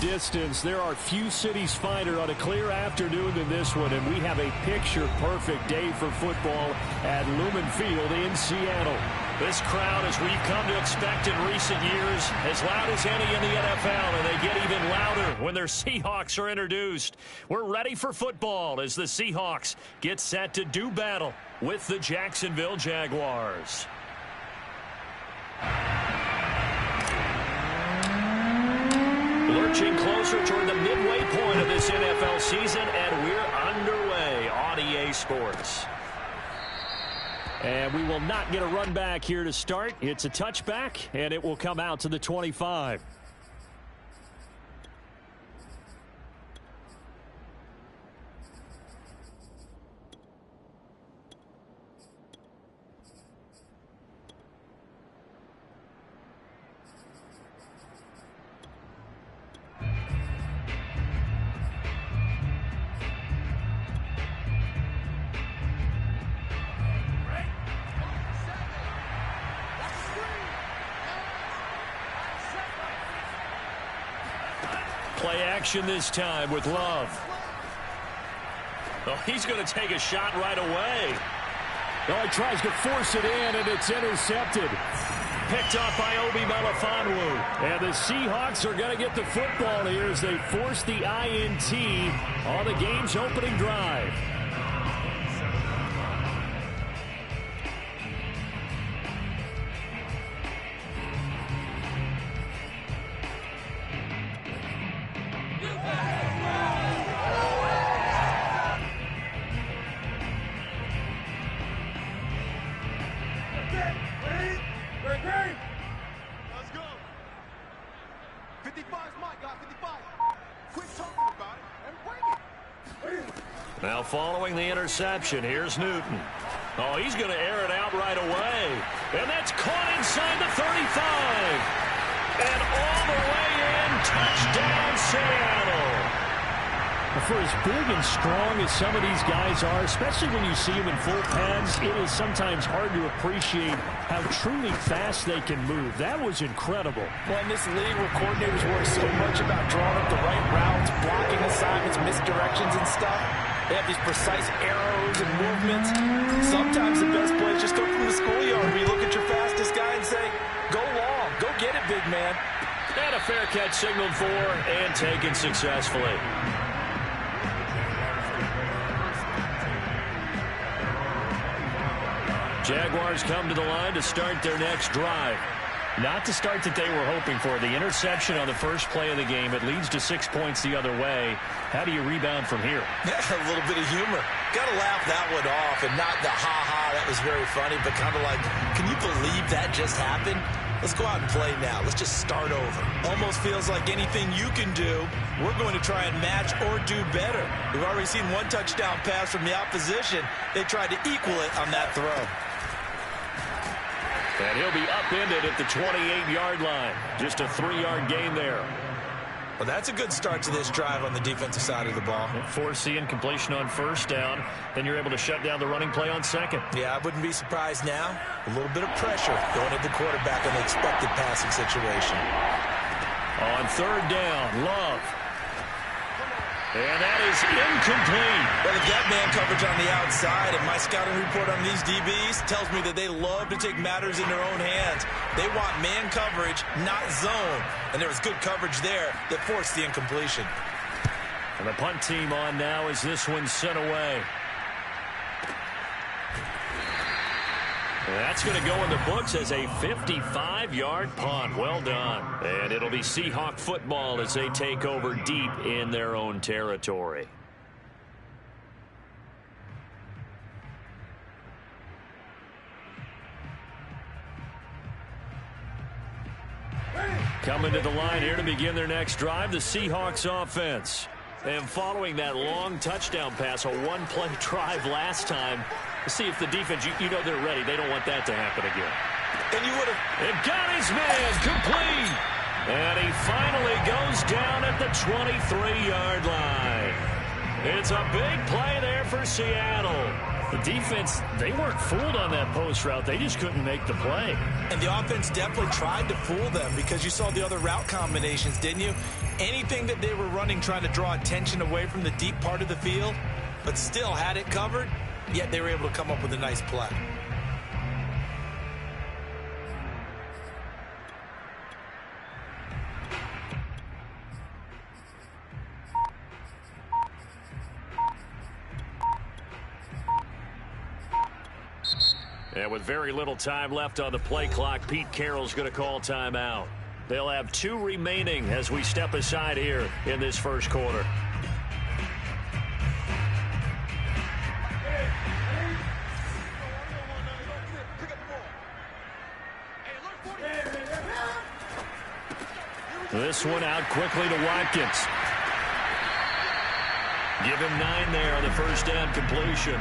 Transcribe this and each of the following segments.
distance, there are few cities finer on a clear afternoon than this one, and we have a picture-perfect day for football at Lumen Field in Seattle. This crowd, as we've come to expect in recent years, as loud as any in the NFL, and they get even louder when their Seahawks are introduced. We're ready for football as the Seahawks get set to do battle with the Jacksonville Jaguars. Lurching closer toward the midway point of this NFL season, and we're underway on EA Sports. And we will not get a run back here to start. It's a touchback, and it will come out to the 25. Play action this time with Love. Oh, he's going to take a shot right away. Oh, he tries to force it in, and it's intercepted. Picked up by Obi Melifonwu. And the Seahawks are going to get the football here as they force the INT on the game's opening drive. Now following the interception, here's Newton. Oh, he's going to air it out right away. And that's caught inside the 35. And all the way in, touchdown Seattle. For as big and strong as some of these guys are, especially when you see them in full pads, it is sometimes hard to appreciate how truly fast they can move. That was incredible. Well, in this league where coordinators worry so much about drawing up the right routes, blocking assignments, misdirections and stuff, they have these precise arrows and movements. Sometimes the best plays just come from the schoolyard where you look at your fastest guy and say, go long, go get it, big man. And a fair catch signaled for and taken successfully. Jaguars come to the line to start their next drive. Not the start that they were hoping for. The interception on the first play of the game. It leads to 6 points the other way. How do you rebound from here? Yeah, a little bit of humor. Got to laugh that one off, and not the ha-ha, that was very funny, but kind of like, can you believe that just happened? Let's go out and play now. Let's just start over. Almost feels like anything you can do, we're going to try and match or do better. We've already seen one touchdown pass from the opposition. They tried to equal it on that throw. And he'll be upended at the 28-yard line. Just a 3-yard gain there. Well, that's a good start to this drive on the defensive side of the ball. Forcing incompletion on first down. Then you're able to shut down the running play on second. Yeah, I wouldn't be surprised now. A little bit of pressure going at the quarterback on the expected passing situation. On third down, Love. And that is incomplete. Well, if that man coverage on the outside, and my scouting report on these DBs tells me that they love to take matters in their own hands. They want man coverage, not zone. And there was good coverage there that forced the incompletion. And the punt team on now as this one's sent away. That's going to go in the books as a 55-yard punt. Well done. And it'll be Seahawk football as they take over deep in their own territory. Coming to the line here to begin their next drive, the Seahawks offense. And following that long touchdown pass, a one-play drive last time, to see if the defense, you know they're ready. They don't want that to happen again. And you would have... It got his man complete. And he finally goes down at the 23-yard line. It's a big play there for Seattle. The defense, they weren't fooled on that post route. They just couldn't make the play. And the offense definitely tried to fool them because you saw the other route combinations, didn't you? Anything that they were running trying to draw attention away from the deep part of the field, but still had it covered, yet they were able to come up with a nice play. And with very little time left on the play clock, Pete Carroll's going to call timeout. They'll have 2 remaining as we step aside here in this first quarter. This one out quickly to Watkins. Give him 9 there on the first down completion.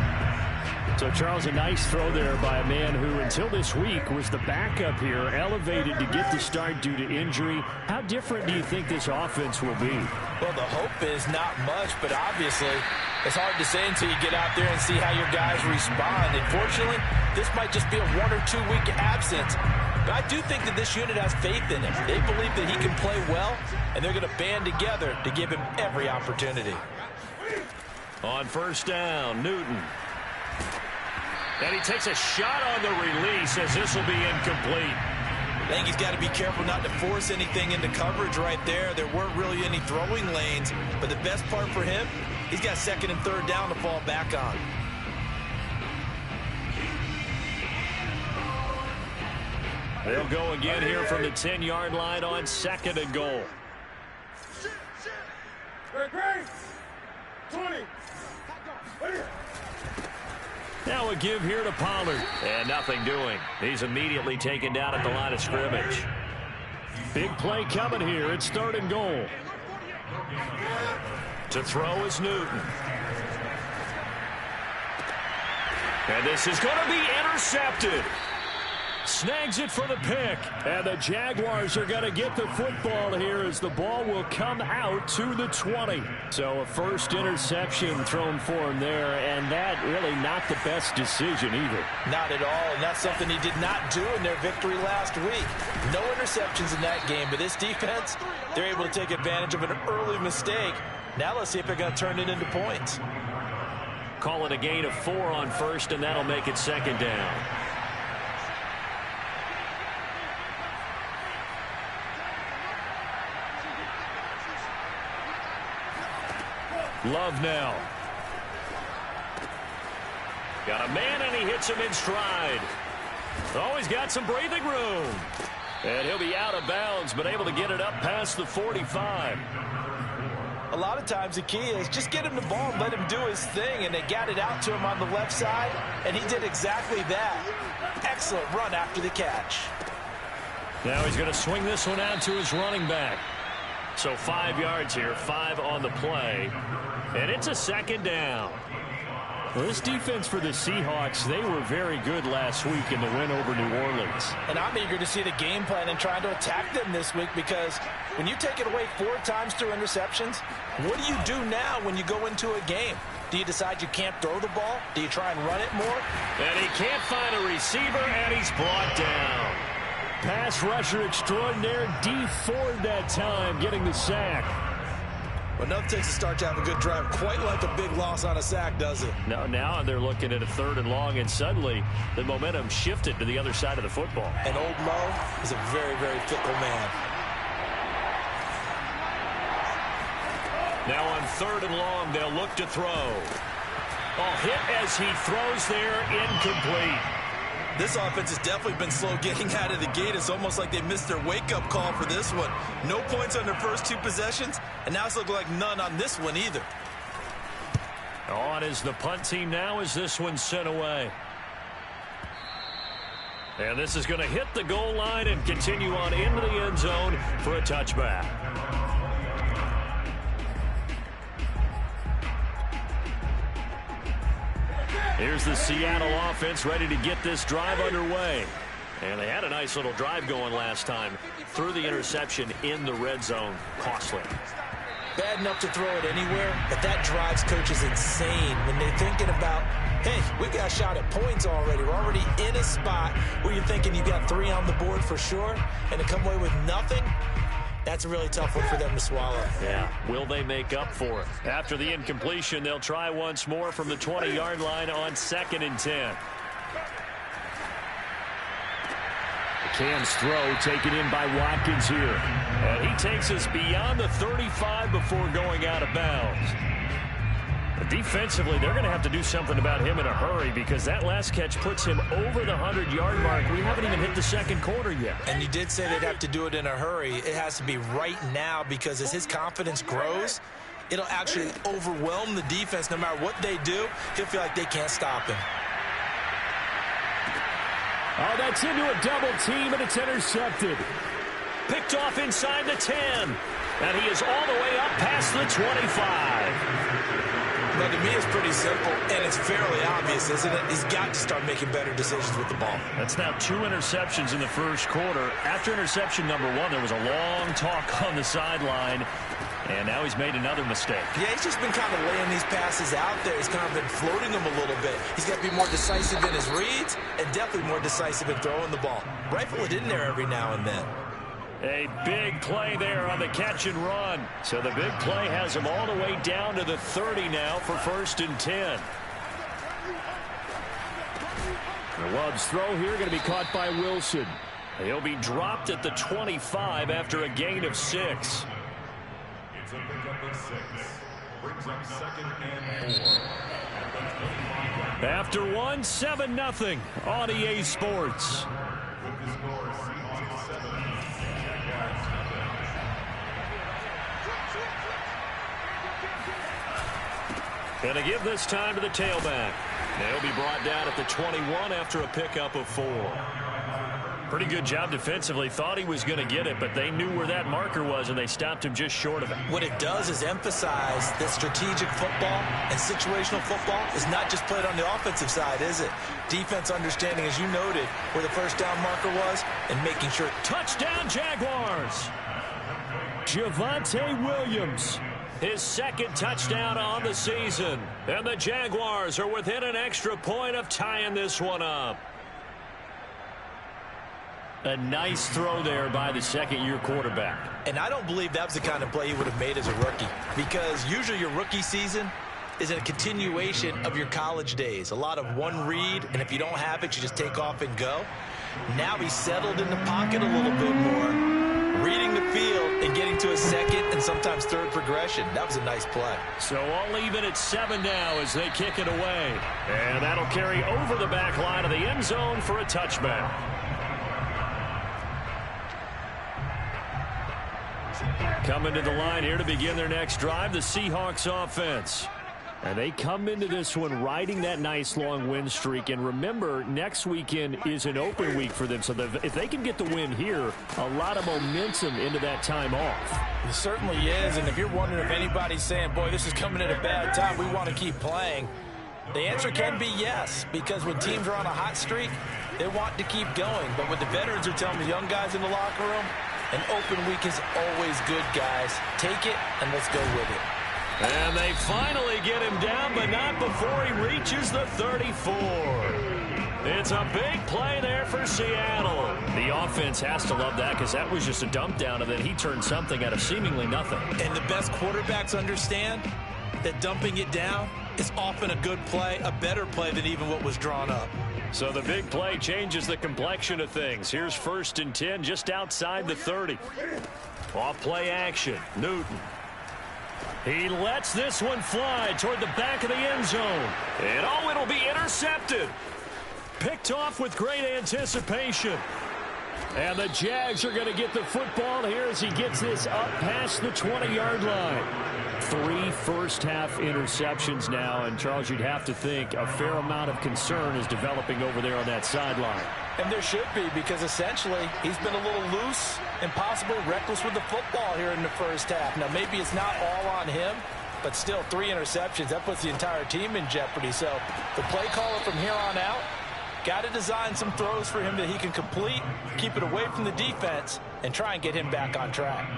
So, Charles, a nice throw there by a man who, until this week, was the backup here, elevated to get the start due to injury. How different do you think this offense will be? Well, the hope is not much, but obviously it's hard to say until you get out there and see how your guys respond. Unfortunately, this might just be a 1 or 2 week absence. But I do think that this unit has faith in him. They believe that he can play well, and they're going to band together to give him every opportunity. On first down, Newton. And he takes a shot on the release as this will be incomplete. I think he's got to be careful not to force anything into coverage right there. There weren't really any throwing lanes, but the best part for him, he's got 2nd and 3rd down to fall back on. They'll go again here from the 10-yard line on 2nd and goal. 20. Now a give here to Pollard. And nothing doing. He's immediately taken down at the line of scrimmage. Big play coming here. It's 3rd and goal. To throw is Newton. And this is going to be intercepted. Snags it for the pick. And the Jaguars are going to get the football here as the ball will come out to the 20. So a first interception thrown for him there, and that really not the best decision either. Not at all, and that's something he did not do in their victory last week. No interceptions in that game, but this defense, they're able to take advantage of an early mistake. Now let's see if they're going to turn it into points. Call it a gain of 4 on first, and that'll make it 2nd down. Love now. Got a man, and he hits him in stride. Oh, he's got some breathing room. And he'll be out of bounds, but able to get it up past the 45. A lot of times the key is just get him the ball and let him do his thing, and they got it out to him on the left side, and he did exactly that. Excellent run after the catch. Now he's going to swing this one out to his running back. So 5 yards here, 5 on the play. And it's a 2nd down. Well, this defense for the Seahawks, they were very good last week in the win over New Orleans. And I'm eager to see the game plan and trying to attack them this week, because when you take it away 4 times through interceptions, what do you do now when you go into a game? Do you decide you can't throw the ball? Do you try and run it more? And he can't find a receiver, and he's brought down. Pass rusher extraordinaire, Dee Ford that time, getting the sack. Well, nothing takes a start to have a good drive, quite like a big loss on a sack, does it? No, now they're looking at a 3rd and long, and suddenly the momentum shifted to the other side of the football. And old Mo is a very, very fickle man. Now on 3rd and long, they'll look to throw. Oh, hit as he throws there, incomplete. This offense has definitely been slow getting out of the gate. It's almost like they missed their wake-up call for this one. No points on their first 2 possessions, and now it's looking like none on this one either. On is the punt team now as this one's sent away. And this is going to hit the goal line and continue on into the end zone for a touchback. Here's the Seattle offense ready to get this drive underway. And they had a nice little drive going last time. Threw the interception in the red zone. Costly. Bad enough to throw it anywhere, but that drives coaches insane when they're thinking about, hey, we got a shot at points already. We're already in a spot where you're thinking you got 3 on the board for sure, and to come away with nothing, That's a really tough one for them to swallow. Yeah, will they make up for it? After the incompletion, they'll try once more from the 20-yard line on 2nd and 10. Cam's throw taken in by Watkins here. And he takes us beyond the 35 before going out of bounds. But defensively, they're going to have to do something about him in a hurry because that last catch puts him over the 100-yard mark. We haven't even hit the second quarter yet. And you did say they'd have to do it in a hurry. It has to be right now because as his confidence grows, it'll actually overwhelm the defense. No matter what they do, he'll feel like they can't stop him. Oh, that's into a double team, and it's intercepted. Picked off inside the 10. And he is all the way up past the 25. But to me, it's pretty simple, and it's fairly obvious, isn't it? He's got to start making better decisions with the ball. That's now 2 interceptions in the first quarter. After interception number 1, there was a long talk on the sideline, and now he's made another mistake. Yeah, he's just been kind of laying these passes out there. He's kind of been floating them a little bit. He's got to be more decisive in his reads and definitely more decisive in throwing the ball. Rifle it in there every now and then. A big play there on the catch and run. So the big play has him all the way down to the 30 now for 1st and 10. The Love's throw here going to be caught by Wilson. He'll be dropped at the 25 after a gain of 6. It's a pickup of 6. Brings up 2nd and 4. After 1, 7-0 on EA Sports. With the score, Seahawks 7. Going to give this time to the tailback. They'll be brought down at the 21 after a pickup of 4. Pretty good job defensively. Thought he was going to get it, but they knew where that marker was, and they stopped him just short of it. What it does is emphasize that strategic football and situational football is not just played on the offensive side, is it? Defense understanding, as you noted, where the first down marker was and making sure. Touchdown, Jaguars! Javonte Williams. His 2nd touchdown on the season. And the Jaguars are within an extra point of tying this one up. A nice throw there by the 2nd-year quarterback. And I don't believe that was the kind of play he would have made as a rookie. Because usually your rookie season is a continuation of your college days. A lot of one read, and if you don't have it, you just take off and go. Now he's settled in the pocket a little bit more, reading the field and getting to a 2nd and sometimes 3rd progression. That was a nice play. So all even at 7 now as they kick it away. And that'll carry over the back line of the end zone for a touchback. Coming to the line here to begin their next drive, the Seahawks offense. And they come into this one riding that nice long win streak. And remember, next weekend is an open week for them. So if they can get the win here, a lot of momentum into that time off. It certainly is. And if you're wondering if anybody's saying, boy, this is coming at a bad time, we want to keep playing, the answer can be yes. Because when teams are on a hot streak, they want to keep going. But what the veterans are telling the young guys in the locker room, an open week is always good, guys. Take it, and let's go with it. And they finally get him down, but not before he reaches the 34. It's a big play there for Seattle. The offense has to love that because that was just a dump down, and then he turned something out of seemingly nothing. And the best quarterbacks understand that dumping it down is often a good play, a better play than even what was drawn up. So the big play changes the complexion of things. Here's 1st and 10 just outside the 30. Off play action, Newton. He lets this one fly toward the back of the end zone. And oh, it'll be intercepted. Picked off with great anticipation. And the Jags are going to get the football here as he gets this up past the 20-yard line. 3 first-half interceptions now, and Charles, you'd have to think a fair amount of concern is developing over there on that sideline. And there should be, because essentially he's been a little loose and possibly reckless with the football here in the first half. Now, maybe it's not all on him, but still 3 interceptions. That puts the entire team in jeopardy. So the play caller from here on out got to design some throws for him that he can complete, keep it away from the defense, and try and get him back on track.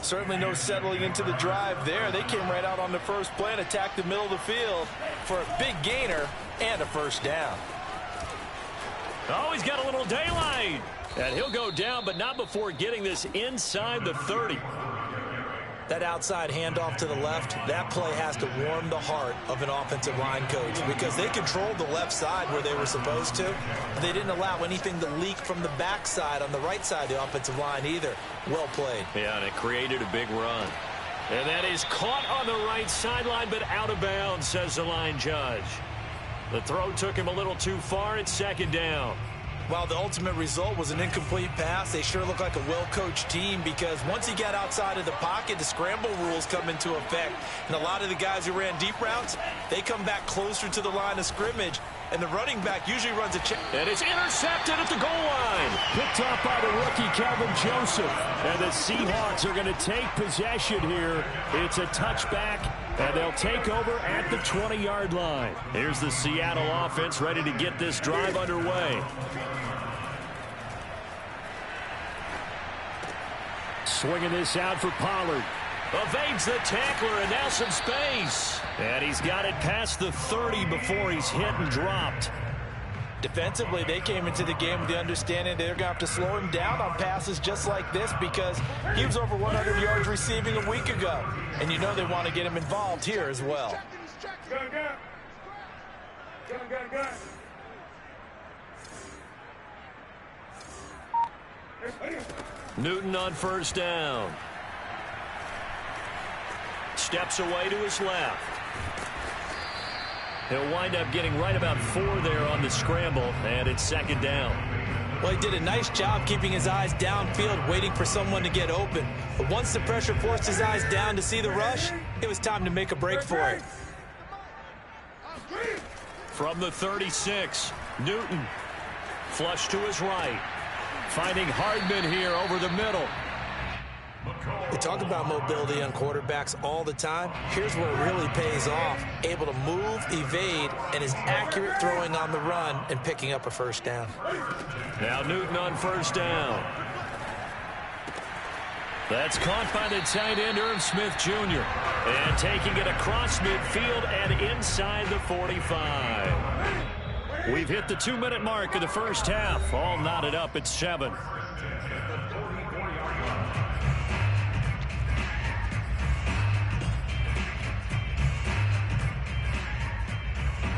Certainly no settling into the drive there. They came right out on the first play and attacked the middle of the field for a big gainer and a first down. Oh, he's got a little daylight. And he'll go down, but not before getting this inside the 30. That outside handoff to the left, that play has to warm the heart of an offensive line coach because they controlled the left side where they were supposed to. They didn't allow anything to leak from the backside on the right side of the offensive line either. Well played. Yeah, and it created a big run. And that is caught on the right sideline, but out of bounds, says the line judge. The throw took him a little too far. It's second down. While the ultimate result was an incomplete pass, they sure look like a well-coached team because once he got outside of the pocket, the scramble rules come into effect. And a lot of the guys who ran deep routes, they come back closer to the line of scrimmage. And the running back usually runs a check. And it's intercepted at the goal line. Picked up by the rookie, Kelvin Joseph. And the Seahawks are going to take possession here. It's a touchback, and they'll take over at the 20-yard line. Here's the Seattle offense ready to get this drive underway. Swinging this out for Pollard. Evades the tackler, and now some space. And he's got it past the 30 before he's hit and dropped. Defensively, they came into the game with the understanding they're going to have to slow him down on passes just like this because he was over 100 yards receiving a week ago. And you know they want to get him involved here as well. Newton on first down. Steps away to his left. He'll wind up getting right about 4 there on the scramble, and it's second down. Well, he did a nice job keeping his eyes downfield, waiting for someone to get open. But once the pressure forced his eyes down to see the rush, it was time to make a break for it. From the 36, Newton. Flush to his right. Finding Hardman here over the middle. We talk about mobility on quarterbacks all the time. Here's where it really pays off. Able to move, evade, and is accurate throwing on the run and picking up a first down. Now Newton on first down. That's caught by the tight end, Irv Smith Jr. And taking it across midfield and inside the 45. We've hit the 2-minute mark of the first half. All knotted up at 7.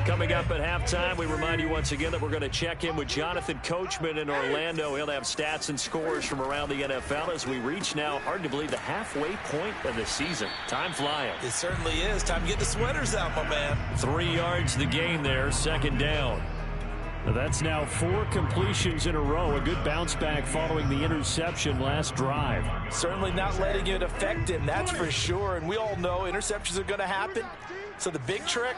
Coming up at halftime, we remind you once again that we're going to check in with Jonathan Coachman in Orlando. He'll have stats and scores from around the NFL as we reach now, hard to believe, the halfway point of the season. Time flying. It certainly is. Time to get the sweaters out, my man. 3 yards the gain there, second down. That's now 4 completions in a row. A good bounce back following the interception last drive. Certainly not letting it affect him, that's for sure. And we all know interceptions are going to happen. So the big trick,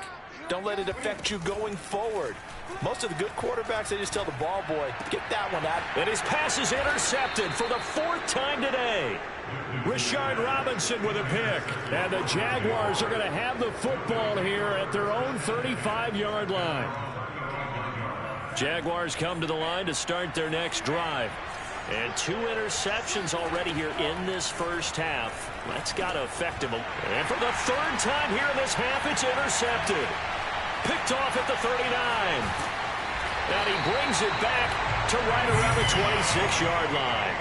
don't let it affect you going forward. Most of the good quarterbacks, they just tell the ball boy, get that one out. And his pass is intercepted for the 4th time today. Rashard Robinson with a pick. And the Jaguars are going to have the football here at their own 35-yard line. Jaguars come to the line to start their next drive. And 2 interceptions already here in this first half. That's got to affect him. And for the 3rd time here in this half, it's intercepted. Picked off at the 39. And he brings it back to right around the 26-yard line.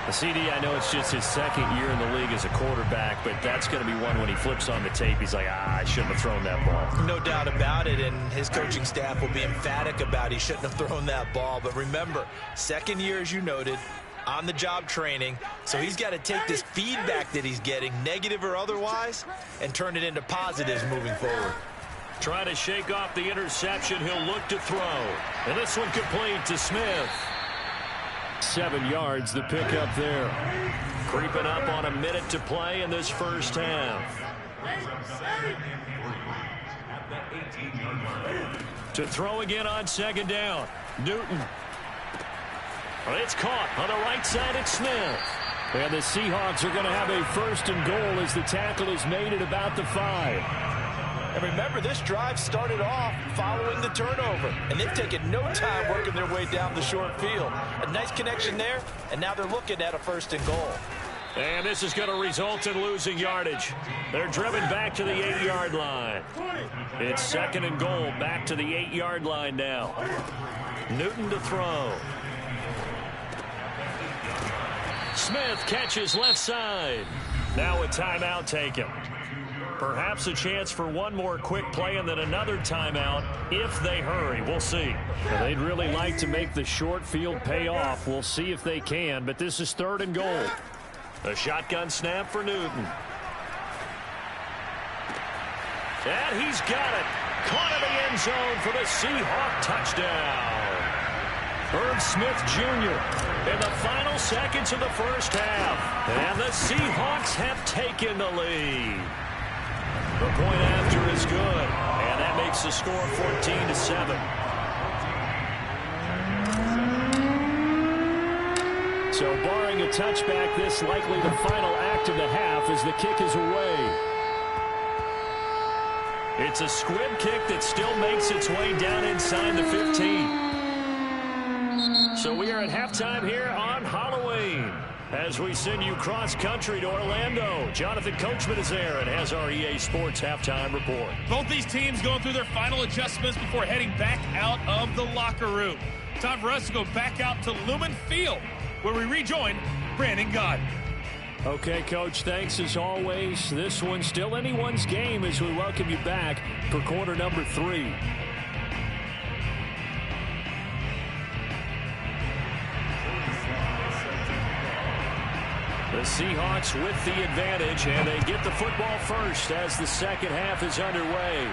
CD, I know it's just his 2nd year in the league as a quarterback, but that's going to be one when he flips on the tape. He's like, I shouldn't have thrown that ball. No doubt about it, and his coaching staff will be emphatic about he shouldn't have thrown that ball. But remember, 2nd year, as you noted, on-the-job training, so he's got to take this feedback that he's getting, negative or otherwise, and turn it into positives moving forward. Trying to shake off the interception, he'll look to throw. And this one complete to Smith. 7 yards, the pickup there. Creeping up on a minute to play in this first half. To throw again on 2nd down. Newton. It's caught on the right side at Smith. And the Seahawks are going to have a 1st and goal as the tackle is made at about the 5. And remember, this drive started off following the turnover. And they've taken no time working their way down the short field. A nice connection there, and now they're looking at a 1st and goal. And this is going to result in losing yardage. They're driven back to the 8-yard line. It's 2nd and goal, back to the 8-yard line now. Newton to throw. Smith catches left side. Now a timeout taken. Perhaps a chance for one more quick play and then another timeout if they hurry. We'll see. Well, they'd really like to make the short field pay off. We'll see if they can, but this is 3rd and goal. A shotgun snap for Newton. And he's got it. Caught in the end zone for the Seahawk touchdown. Herb Smith Jr. in the final seconds of the first half. And the Seahawks have taken the lead. The point after is good, and that makes the score 14-7. So barring a touchback, this likely the final act of the half as the kick is away. It's a squib kick that still makes its way down inside the 15. So we are at halftime here on Halloween. As we send you cross-country to Orlando, Jonathan Coachman is there and has our EA Sports halftime report. Both these teams going through their final adjustments before heading back out of the locker room. Time for us to go back out to Lumen Field, where we rejoin Brandon Gaudin. Okay, Coach, thanks as always. This one's still anyone's game as we welcome you back for quarter number 3. The Seahawks with the advantage, and they get the football first as the second half is underway.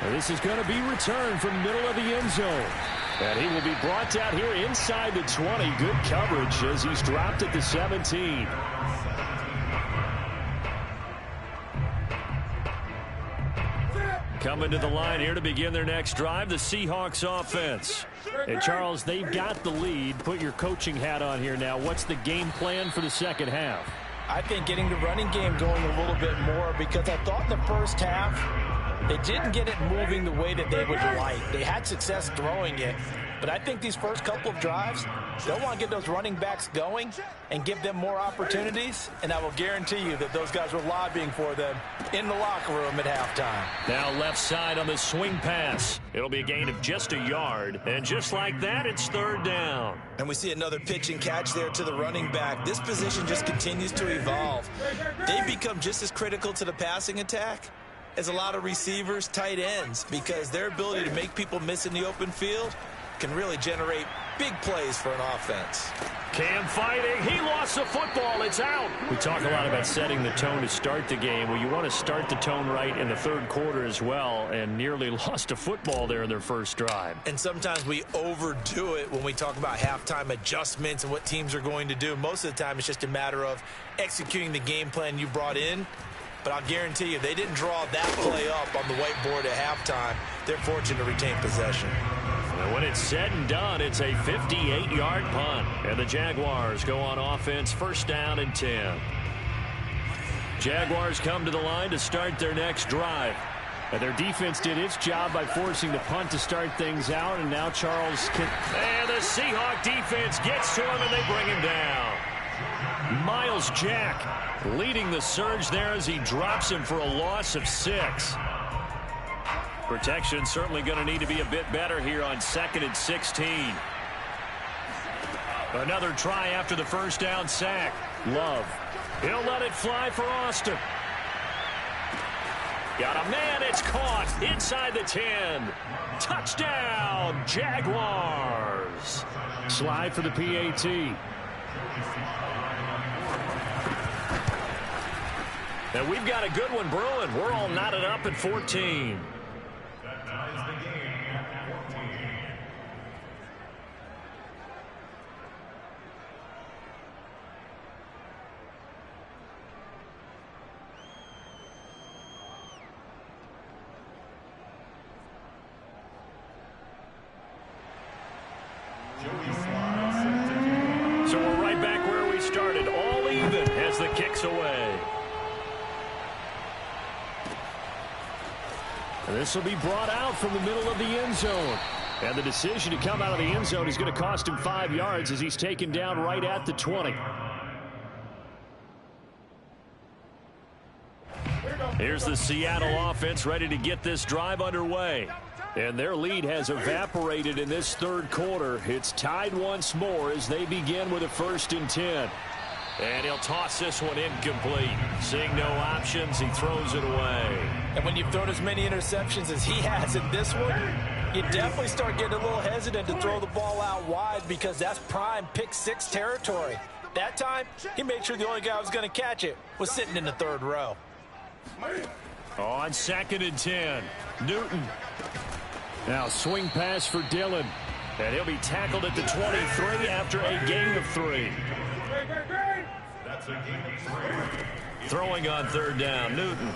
And this is going to be returned from middle of the end zone. And he will be brought down here inside the 20. Good coverage as he's dropped at the 17. Coming to the line here to begin their next drive, the Seahawks offense. And, Charles, they've got the lead. Put your coaching hat on here now. What's the game plan for the second half? I think getting the running game going a little bit more, because I thought in the first half they didn't get it moving the way that they would like. They had success throwing it, but I think these first couple of drives, they'll want to get those running backs going and give them more opportunities, and I will guarantee you that those guys were lobbying for them in the locker room at halftime. Now left side on the swing pass. It'll be a gain of just a yard, and just like that, it's 3rd down. And we see another pitch and catch there to the running back. This position just continues to evolve. They become just as critical to the passing attack as a lot of receivers, tight ends, because their ability to make people miss in the open field can really generate big plays for an offense. Cam fighting. He lost the football. It's out. We talk a lot about setting the tone to start the game. Well, you want to start the tone right in the 3rd quarter as well, and nearly lost a football there in their first drive. And sometimes we overdo it when we talk about halftime adjustments and what teams are going to do. Most of the time, it's just a matter of executing the game plan you brought in. But I'll guarantee you, they didn't draw that play up on the whiteboard at halftime. They're fortunate to retain possession. And when it's said and done, it's a 58-yard punt. And the Jaguars go on offense, 1st down and 10. Jaguars come to the line to start their next drive. And their defense did its job by forcing the punt to start things out, and now Charles can... And the Seahawk defense gets to him, and they bring him down. Miles Jack leading the surge there as he drops him for a loss of 6. Protection certainly going to need to be a bit better here on 2nd and 16. Another try after the first down sack. Love. He'll let it fly for Austin. Got a man. It's caught inside the 10. Touchdown, Jaguars. Slide for the PAT. And we've got a good one brewing. We're all knotted up at 14. That ties the game at 14. So we're right back where we started, all even as the kick's away. And this will be brought out from the middle of the end zone. And the decision to come out of the end zone is going to cost him 5 yards as he's taken down right at the 20. Here's the Seattle offense ready to get this drive underway. And their lead has evaporated in this third quarter. It's tied once more as they begin with a 1st and 10. And he'll toss this one incomplete. Seeing no options, he throws it away. And when you've thrown as many interceptions as he has in this one, you definitely start getting a little hesitant to throw the ball out wide because that's prime pick 6 territory. That time, he made sure the only guy who was going to catch it was sitting in the 3rd row. On 2nd and 10, Newton. Now swing pass for Dillon. And he'll be tackled at the 23 after a gain of 3. That's a gain of 3. Throwing on 3rd down, Newton.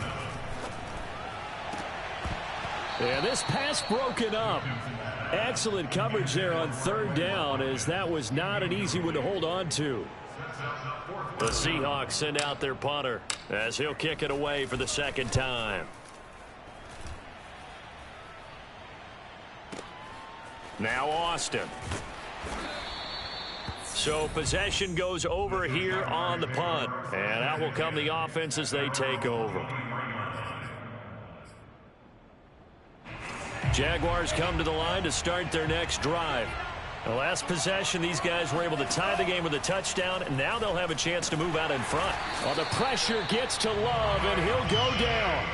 And this pass broken up. Excellent coverage there on 3rd down, as that was not an easy one to hold on to. The Seahawks send out their punter as he'll kick it away for the 2nd time. Now Austin. So possession goes over here on the punt. And out will come the offense as they take over. Jaguars come to the line to start their next drive. The last possession, these guys were able to tie the game with a touchdown, and now they'll have a chance to move out in front. Well, the pressure gets to Love, and he'll go down.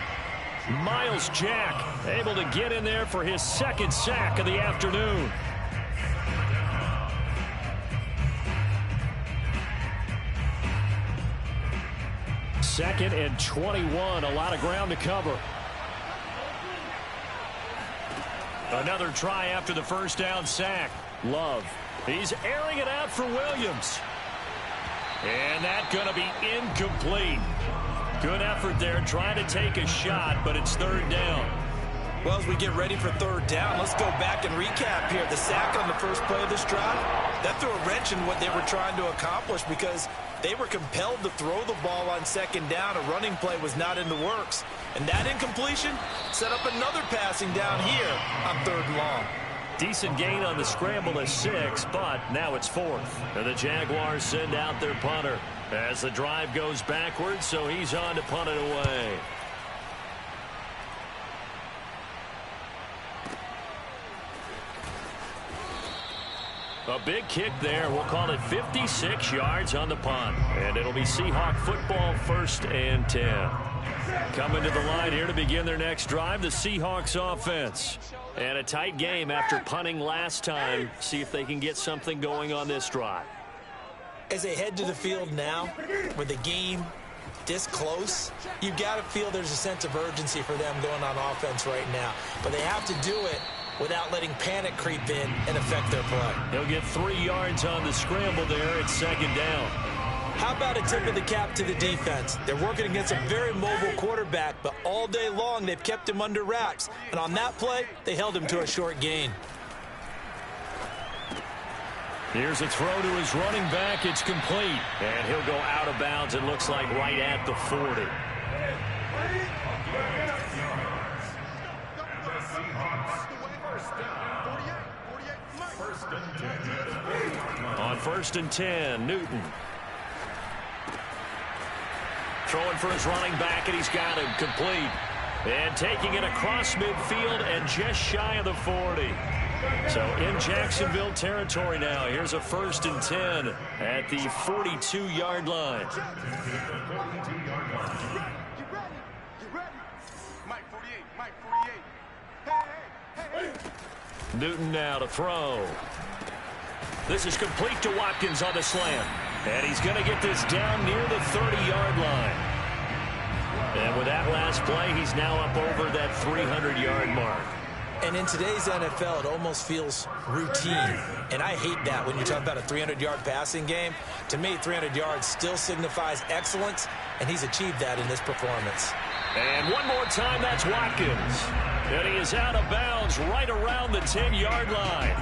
Myles Jack able to get in there for his 2nd sack of the afternoon. Second and 21, a lot of ground to cover. Another try after the 1st down sack. Love. He's airing it out for Williams. And that's going to be incomplete. Good effort there trying to take a shot, but it's 3rd down. Well, as we get ready for 3rd down, let's go back and recap here. The sack on the first play of this drive, that threw a wrench in what they were trying to accomplish because they were compelled to throw the ball on 2nd down. A running play was not in the works. And that incompletion set up another passing down here on 3rd and long. Decent gain on the scramble to 6, but now it's 4th. And the Jaguars send out their punter as the drive goes backwards, so he's on to punt it away. A big kick there. We'll call it 56 yards on the punt. And it'll be Seahawk football, 1st and 10. Coming to the line here to begin their next drive, the Seahawks offense. And a tight game after punting last time. See if they can get something going on this drive. As they head to the field now, with the game this close, you've got to feel there's a sense of urgency for them going on offense right now. But they have to do it without letting panic creep in and affect their play. He'll get 3 yards on the scramble there at 2nd down. How about a tip of the cap to the defense? They're working against a very mobile quarterback, but all day long they've kept him under wraps. And on that play, they held him to a short gain. Here's a throw to his running back. It's complete. And he'll go out of bounds, it looks like, right at the 40. On 1st and 10, Newton. Throwing for his running back, and he's got him complete. And taking it across midfield and just shy of the 40. So in Jacksonville territory now. Here's a 1st and 10 at the 42-yard line. Newton now to throw. This is complete to Watkins on the slant. And he's going to get this down near the 30-yard line. And with that last play, he's now up over that 300-yard mark. And in today's NFL, it almost feels routine. And I hate that when you talk about a 300-yard passing game. To me, 300 yards still signifies excellence, and he's achieved that in this performance. And one more time, that's Watkins. And he is out of bounds right around the 10-yard line.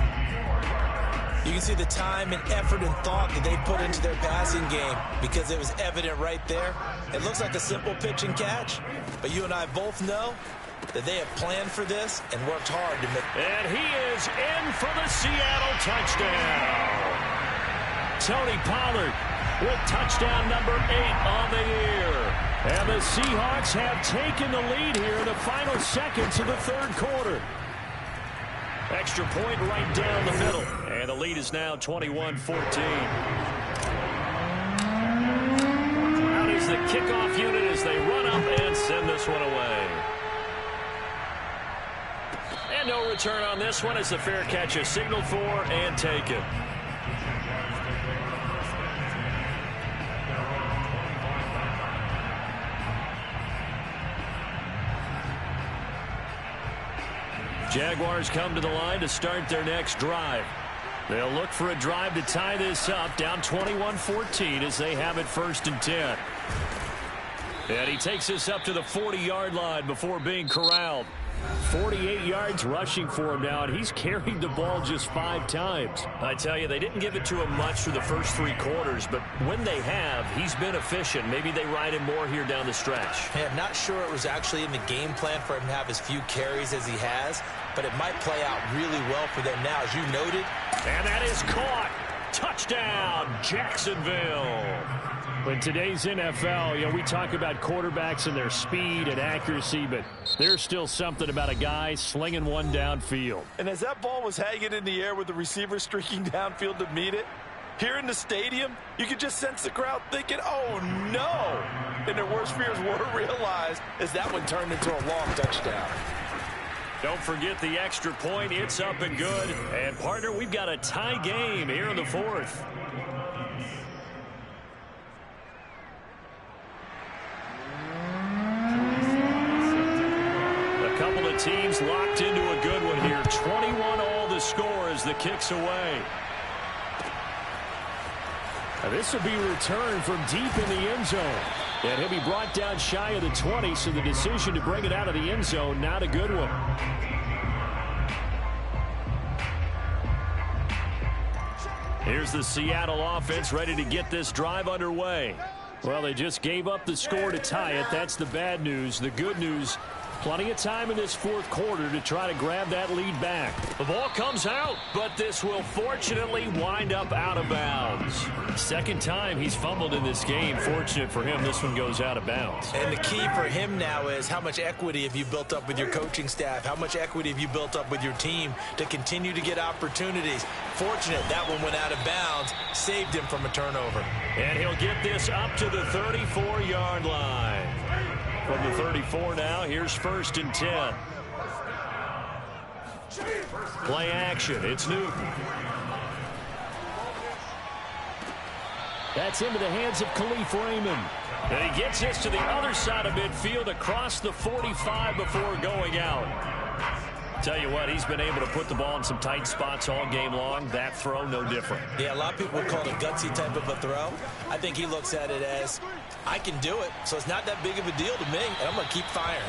You can see the time and effort and thought that they put into their passing game because it was evident right there. It looks like a simple pitch and catch, but you and I both know that they have planned for this and worked hard to make. And he is in for the Seattle touchdown. Tony Pollard with touchdown number 8 on the year. And the Seahawks have taken the lead here in the final seconds of the third quarter. Extra point right down the middle. And the lead is now 21-14. Out is the kickoff unit as they run up and send this one away. And no return on this one as the fair catch is signaled for and taken. Jaguars come to the line to start their next drive. They'll look for a drive to tie this up, down 21-14 as they have it 1st and 10. And he takes this up to the 40-yard line before being corralled. 48 yards rushing for him now, and he's carried the ball just 5 times. I tell you, they didn't give it to him much through the first 3 quarters, but when they have, he's been efficient. Maybe they ride him more here down the stretch. Hey, I'm not sure it was actually in the game plan for him to have as few carries as he has, but it might play out really well for them now, as you noted. And that is caught. Touchdown, Jacksonville. In today's NFL, we talk about quarterbacks and their speed and accuracy, but there's still something about a guy slinging one downfield. And as that ball was hanging in the air with the receiver streaking downfield to meet it, here in the stadium, you could just sense the crowd thinking, oh, no. And their worst fears were realized as that one turned into a long touchdown. Don't forget the extra point. It's up and good. And, partner, we've got a tie game here in the 4th. A couple of teams locked into a good one here. 21-all the score as the kick's away. Now this will be returned from deep in the end zone. And he'll be brought down shy of the 20, so the decision to bring it out of the end zone, not a good one. Here's the Seattle offense ready to get this drive underway. Well, they just gave up the score to tie it. That's the bad news. The good news, plenty of time in this 4th quarter to try to grab that lead back. The ball comes out, but this will fortunately wind up out of bounds. 2nd time he's fumbled in this game. Fortunate for him, this one goes out of bounds. And the key for him now is how much equity have you built up with your coaching staff? How much equity have you built up with your team to continue to get opportunities? Fortunate that one went out of bounds, saved him from a turnover. And he'll get this up to the 34-yard line. From the 34 now, here's 1st and 10. Play action, it's Newton. That's into the hands of Khalif Raymond. And he gets this to the other side of midfield across the 45 before going out. Tell you what, he's been able to put the ball in some tight spots all game long. That throw, no different. Yeah, a lot of people would call it a gutsy type of a throw. I think he looks at it as, I can do it, so it's not that big of a deal to me, and I'm going to keep firing.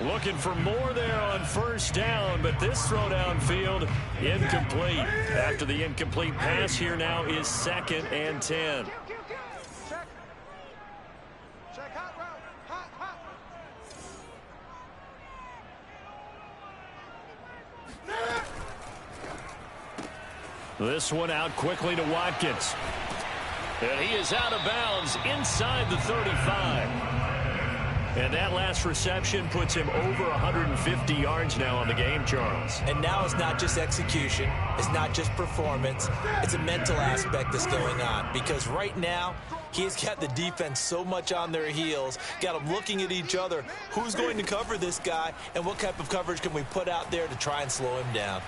Looking for more there on 1st down, but this throw downfield, incomplete. After the incomplete pass, here now is 2nd and 10. This one out quickly to Watkins. And he is out of bounds inside the 35. And that last reception puts him over 150 yards now on the game, Charles. And now it's not just execution. It's not just performance. It's a mental aspect that's going on. Because right now, he's got the defense so much on their heels, got them looking at each other. Who's going to cover this guy, and what type of coverage can we put out there to try and slow him down?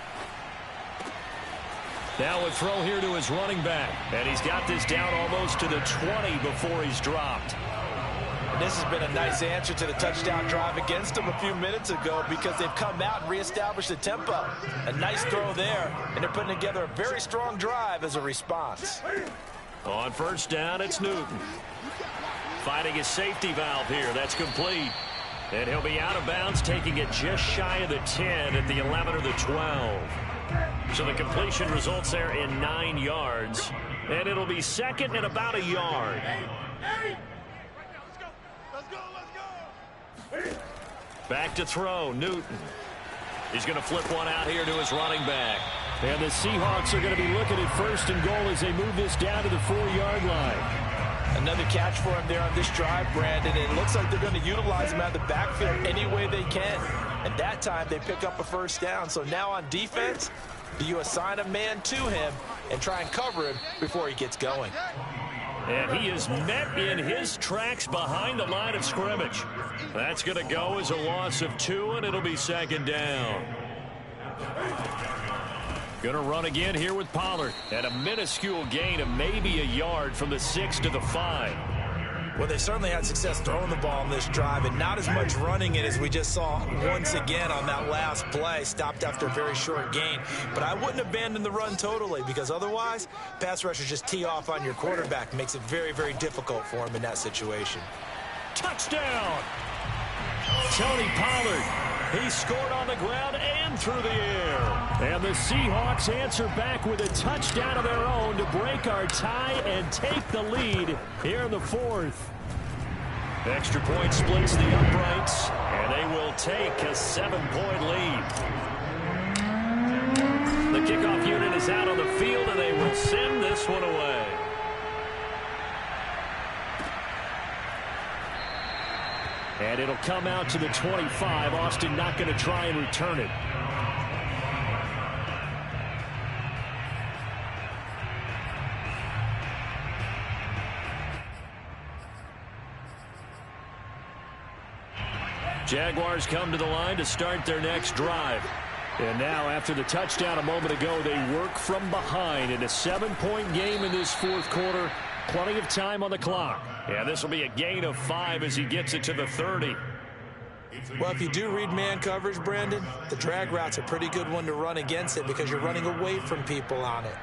Now a throw here to his running back. And he's got this down almost to the 20 before he's dropped. And this has been a nice answer to the touchdown drive against them a few minutes ago because they've come out and reestablished the tempo. A nice throw there, and they're putting together a very strong drive as a response. On 1st down, it's Newton. Finding his safety valve here. That's complete. And he'll be out of bounds, taking it just shy of the 10 at the 11 or the 12. So the completion results there in 9 yards. And it'll be 2nd and about a yard. Back to throw, Newton. He's going to flip one out here to his running back. And the Seahawks are going to be looking at 1st and goal as they move this down to the 4-yard line. Another catch for him there on this drive, Brandon. It looks like they're going to utilize him out of the backfield any way they can. And that time they pick up a 1st down. So now on defense, do you assign a man to him and try and cover him before he gets going? And he is met in his tracks behind the line of scrimmage. That's going to go as a loss of 2, and it'll be 2nd down. Going to run again here with Pollard at a minuscule gain of maybe a yard from the 6 to the 5. Well, they certainly had success throwing the ball in this drive, and not as much running it as we just saw once again on that last play. Stopped after a very short gain. But I wouldn't abandon the run totally, because otherwise, pass rushers just tee off on your quarterback. Makes it very, very difficult for him in that situation. Touchdown! Tony Pollard. He scored on the ground and through the air. And the Seahawks answer back with a touchdown of their own to break our tie and take the lead here in the 4th. Extra point splits the uprights, and they will take a 7-point lead. The kickoff unit is out on the field, and they will send this one away. And it'll come out to the 25. Austin not going to try and return it. Jaguars come to the line to start their next drive. And now, after the touchdown a moment ago, they work from behind in a 7-point game in this 4th quarter. Plenty of time on the clock. Yeah, this will be a gain of 5 as he gets it to the 30. Well, if you do read man coverage, Brandon, the drag route's a pretty good one to run against it because you're running away from people on it.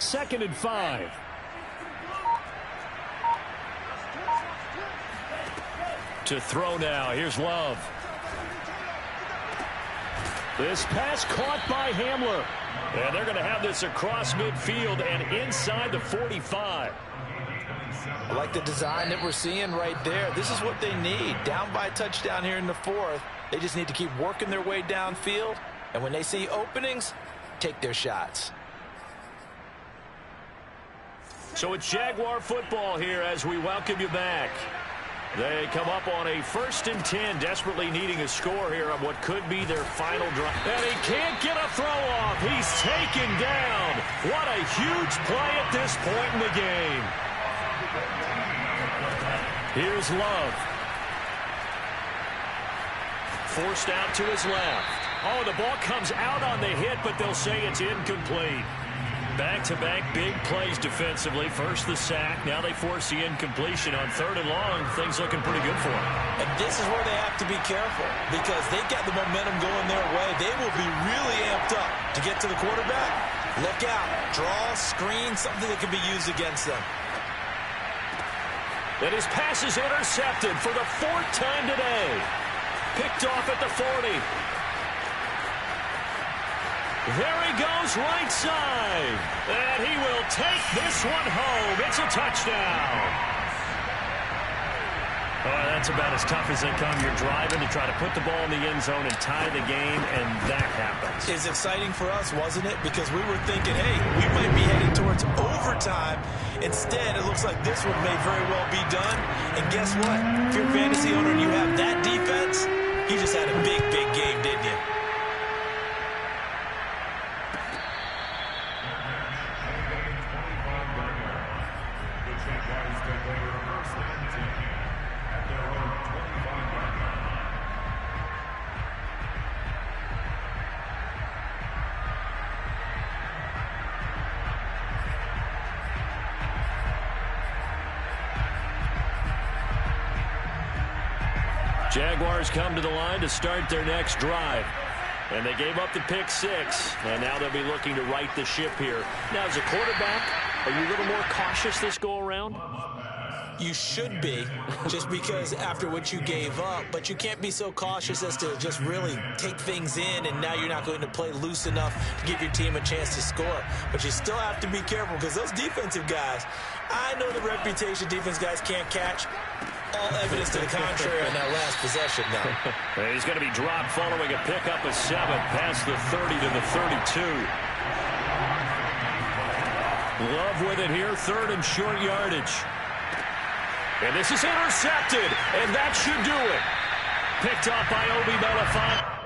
Second and 5. To throw now. Here's Love. This pass caught by Hamler. And they're going to have this across midfield and inside the 45. I like the design that we're seeing right there. This is what they need. Down by a touchdown here in the 4th. They just need to keep working their way downfield. And when they see openings, take their shots. So it's Jaguar football here as we welcome you back. They come up on a 1st and 10, desperately needing a score here on what could be their final drive. And he can't get a throw off. He's taken down. What a huge play at this point in the game. Here's Love. Forced out to his left. Oh, the ball comes out on the hit, but they'll say it's incomplete. Back-to-back big plays defensively. First the sack. Now they force the incompletion on 3rd and long. Things looking pretty good for them. And this is where they have to be careful because they've got the momentum going their way. They will be really amped up to get to the quarterback. Look out. Draw, screen, something that can be used against them. And his pass is intercepted for the 4th time today. Picked off at the 40. There he goes right side. And he will take this one home. It's a touchdown. Oh, that's about as tough as they come. You're driving to try to put the ball in the end zone and tie the game, and that happens. It's exciting for us, wasn't it? Because we were thinking, hey, we might be heading towards overtime. Instead, it looks like this one may very well be done. And guess what? If you're a fantasy owner and you have that defense, you just had a big, big game, didn't you? Jaguars come to the line to start their next drive. And they gave up the pick 6. And now they'll be looking to right the ship here. Now, as a quarterback, are you a little more cautious this go-around? You should be, just because after what you gave up, but you can't be so cautious as to just really take things in, and now you're not going to play loose enough to give your team a chance to score. But you still have to be careful, because those defensive guys, I know the reputation defense guys can't catch. All evidence to the contrary on that last possession now. He's going to be dropped following a pickup of 7 past the 30 to the 32. Love with it here, 3rd and short yardage. And this is intercepted, and that should do it. Picked off by Obi Melafont.